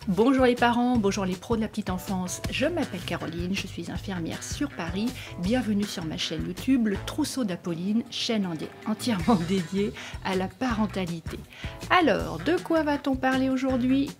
Bonjour les parents, bonjour les pros de la petite enfance, je m'appelle Caroline, je suis infirmière sur Paris, bienvenue sur ma chaîne YouTube, le Trousseau d'Apolline, chaîne entièrement dédiée à la parentalité. Alors, de quoi va-t-on parler aujourd'hui ?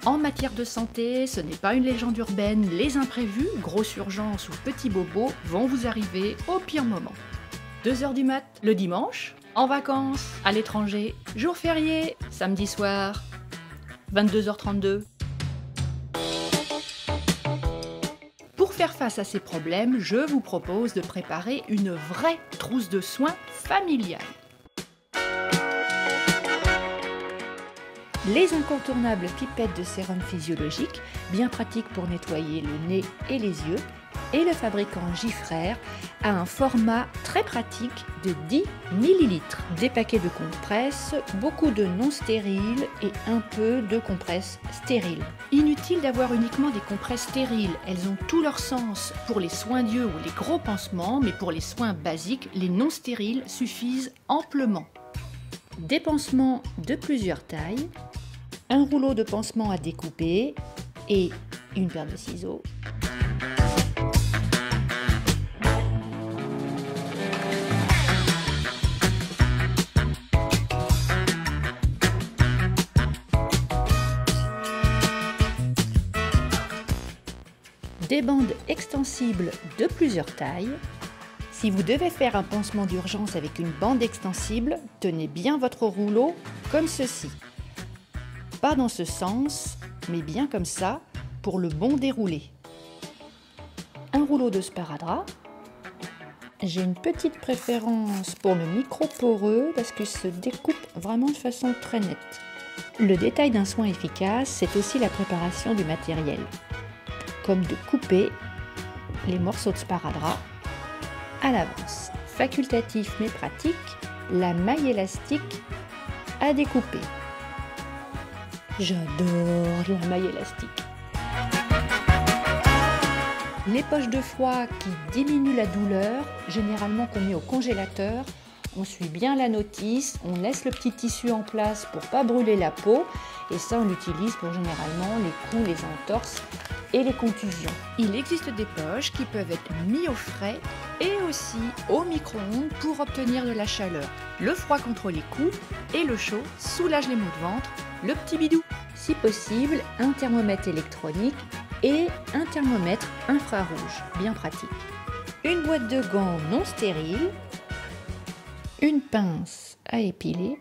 En matière de santé, ce n'est pas une légende urbaine, les imprévus, grosse urgence ou petits bobos vont vous arriver au pire moment. 2h du mat, le dimanche, en vacances, à l'étranger, jour férié, samedi soir, 22h32. Pour faire face à ces problèmes, je vous propose de préparer une vraie trousse de soins familiale. Les incontournables pipettes de sérum physiologique, bien pratiques pour nettoyer le nez et les yeux, et le fabricant Gifrère a un format très pratique de 10 ml. Des paquets de compresses, beaucoup de non stériles et un peu de compresses stériles. Inutile d'avoir uniquement des compresses stériles, elles ont tout leur sens pour les soins d'yeux ou les gros pansements, mais pour les soins basiques, les non stériles suffisent amplement. Des pansements de plusieurs tailles, un rouleau de pansement à découper et une paire de ciseaux. Des bandes extensibles de plusieurs tailles. Si vous devez faire un pansement d'urgence avec une bande extensible, tenez bien votre rouleau comme ceci. Pas dans ce sens, mais bien comme ça, pour le bon déroulé. Un rouleau de sparadrap. J'ai une petite préférence pour le micro-poreux parce qu'il se découpe vraiment de façon très nette. Le détail d'un soin efficace, c'est aussi la préparation du matériel. Comme de couper les morceaux de sparadrap à l'avance. Facultatif mais pratique, la maille élastique à découper. J'adore la maille élastique. Les poches de foie qui diminuent la douleur, généralement qu'on met au congélateur. On suit bien la notice, on laisse le petit tissu en place pour pas brûler la peau et ça on l'utilise pour généralement les coups, les entorses et les contusions. Il existe des poches qui peuvent être mises au frais et aussi au micro-ondes pour obtenir de la chaleur. Le froid contre les coups et le chaud soulage les maux de ventre, le petit bidou. Si possible, un thermomètre électronique et un thermomètre infrarouge, bien pratique. Une boîte de gants non stériles, une pince à épiler,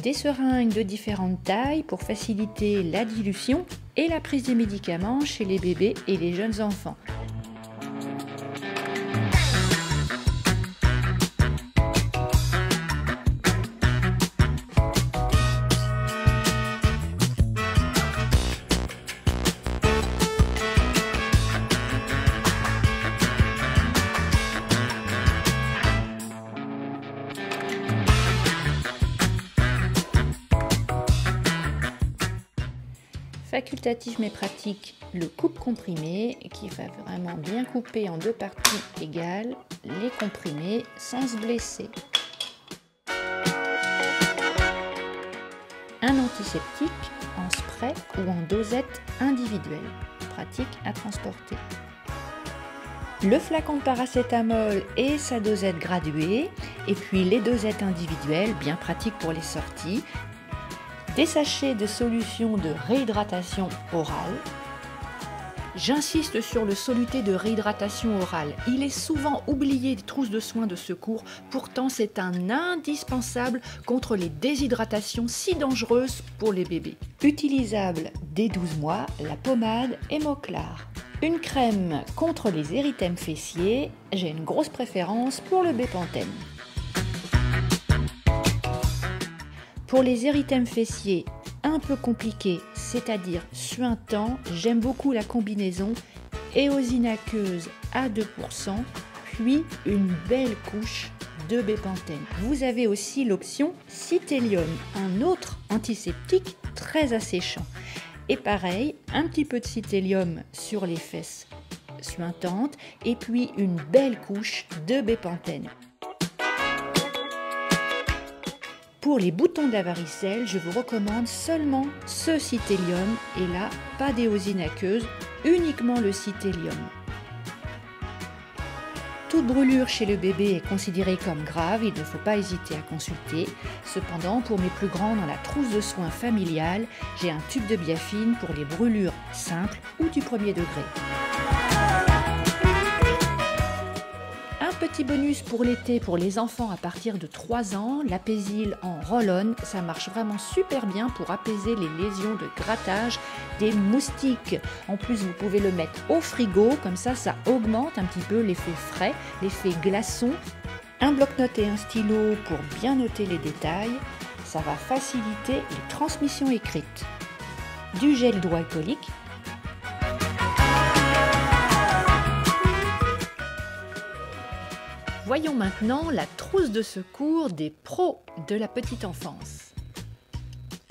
des seringues de différentes tailles pour faciliter la dilution et la prise des médicaments chez les bébés et les jeunes enfants. Facultatif mais pratique, le coupe comprimé qui va vraiment bien couper en deux parties égales les comprimés sans se blesser. Un antiseptique en spray ou en dosette individuelle, pratique à transporter. Le flacon de paracétamol et sa dosette graduée, et puis les dosettes individuelles, bien pratiques pour les sorties. Des sachets de solution de réhydratation orale. J'insiste sur le soluté de réhydratation orale. Il est souvent oublié des trousses de soins de secours, pourtant c'est un indispensable contre les déshydratations si dangereuses pour les bébés. Utilisable dès 12 mois, la pommade Hémoclar. Une crème contre les érythèmes fessiers, j'ai une grosse préférence pour le bépantène. Pour les érythèmes fessiers un peu compliqués, c'est-à-dire suintants, j'aime beaucoup la combinaison éosine aqueuse à 2%, puis une belle couche de bépantène. Vous avez aussi l'option Cythélium, un autre antiseptique très asséchant. Et pareil, un petit peu de Cythélium sur les fesses suintantes et puis une belle couche de bépantène. Pour les boutons de la varicelle, je vous recommande seulement ce Cythélium, et là, pas d'éosine aqueuse, uniquement le Cythélium. Toute brûlure chez le bébé est considérée comme grave, il ne faut pas hésiter à consulter. Cependant, pour mes plus grands, dans la trousse de soins familiale, j'ai un tube de biafine pour les brûlures simples ou du premier degré. Un petit bonus pour l'été pour les enfants à partir de 3 ans, l'Apaisil en roll-on, ça marche vraiment super bien pour apaiser les lésions de grattage des moustiques. En plus, vous pouvez le mettre au frigo, comme ça augmente un petit peu l'effet frais, l'effet glaçon. Un bloc-notes et un stylo pour bien noter les détails, ça va faciliter les transmissions écrites. Du gel hydroalcoolique. Voyons maintenant la trousse de secours des pros de la petite enfance.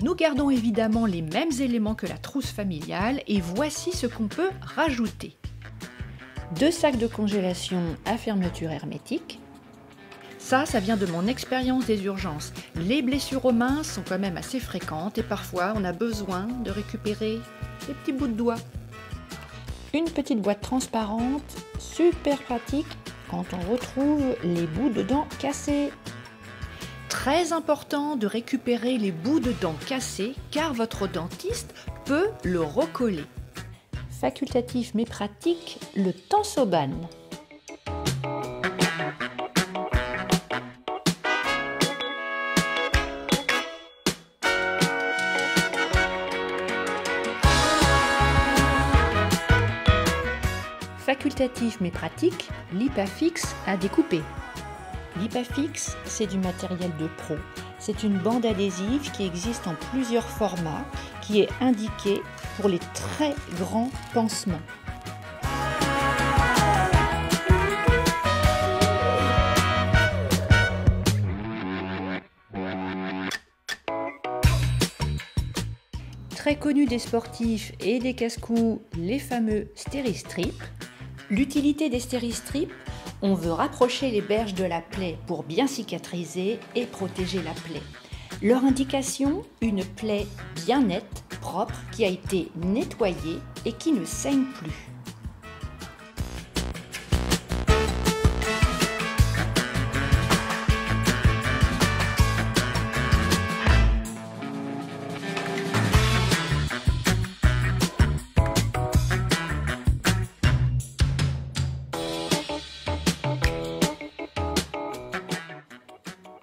Nous gardons évidemment les mêmes éléments que la trousse familiale et voici ce qu'on peut rajouter. 2 sacs de congélation à fermeture hermétique. Ça vient de mon expérience des urgences. Les blessures aux mains sont quand même assez fréquentes et parfois on a besoin de récupérer des petits bouts de doigts. Une petite boîte transparente, super pratique quand on retrouve les bouts de dents cassés. Très important de récupérer les bouts de dents cassés car votre dentiste peut le recoller. Facultatif mais pratique, le Tensoban. Facultatif mais pratique, l'Hypafix à découper. L'Hypafix, c'est du matériel de pro. C'est une bande adhésive qui existe en plusieurs formats, qui est indiquée pour les très grands pansements. Très connu des sportifs et des casse-cou, les fameux Steri-Strip. L'utilité des Steri-Strip, on veut rapprocher les berges de la plaie pour bien cicatriser et protéger la plaie. Leur indication, une plaie bien nette, propre, qui a été nettoyée et qui ne saigne plus.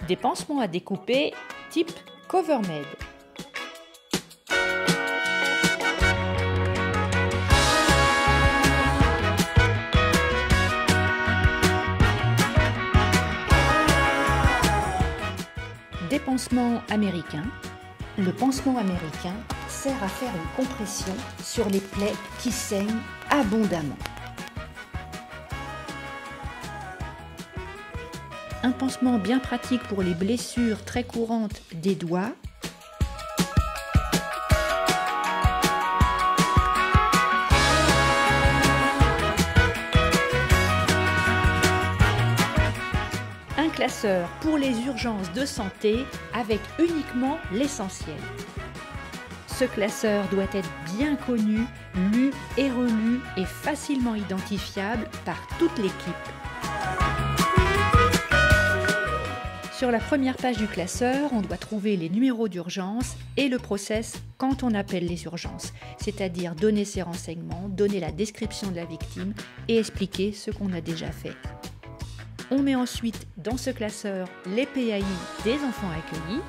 Des pansements à découper type Covermed. Des pansements américains. Le pansement américain sert à faire une compression sur les plaies qui saignent abondamment. Un pansement bien pratique pour les blessures très courantes des doigts. Un classeur pour les urgences de santé avec uniquement l'essentiel. Ce classeur doit être bien connu, lu et relu et facilement identifiable par toute l'équipe. Sur la première page du classeur, on doit trouver les numéros d'urgence et le process quand on appelle les urgences, c'est-à-dire donner ses renseignements, donner la description de la victime et expliquer ce qu'on a déjà fait. On met ensuite dans ce classeur les PAI des enfants accueillis.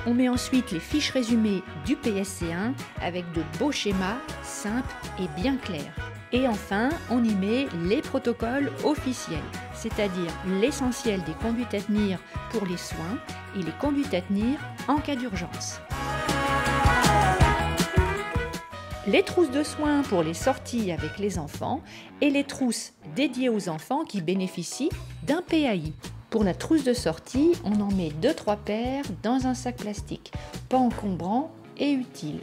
On met ensuite les fiches résumées du PSC1 avec de beaux schémas simples et bien clairs. Et enfin, on y met les protocoles officiels, c'est-à-dire l'essentiel des conduites à tenir pour les soins et les conduites à tenir en cas d'urgence. Les trousses de soins pour les sorties avec les enfants et les trousses dédiées aux enfants qui bénéficient d'un PAI. Pour la trousse de sortie, on en met 2-3 paires dans un sac plastique, pas encombrant et utile.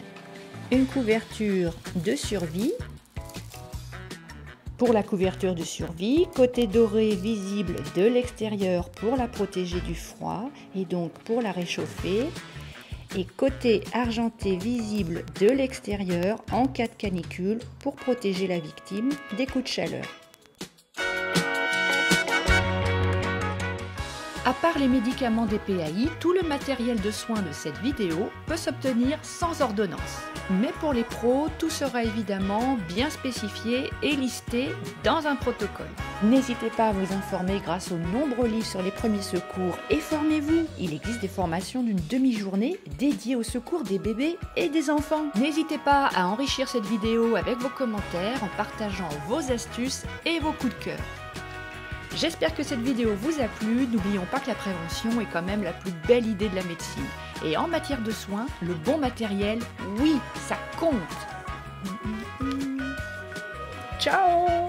Une couverture de survie, Pour la couverture de survie, côté doré visible de l'extérieur pour la protéger du froid et donc pour la réchauffer. Et côté argenté visible de l'extérieur en cas de canicule pour protéger la victime des coups de chaleur. À part les médicaments des PAI, tout le matériel de soins de cette vidéo peut s'obtenir sans ordonnance. Mais pour les pros, tout sera évidemment bien spécifié et listé dans un protocole. N'hésitez pas à vous informer grâce aux nombreux livres sur les premiers secours et formez-vous. Il existe des formations d'une demi-journée dédiées au secours des bébés et des enfants. N'hésitez pas à enrichir cette vidéo avec vos commentaires en partageant vos astuces et vos coups de cœur. J'espère que cette vidéo vous a plu. N'oublions pas que la prévention est quand même la plus belle idée de la médecine. Et en matière de soins, le bon matériel, oui, ça compte. Ciao!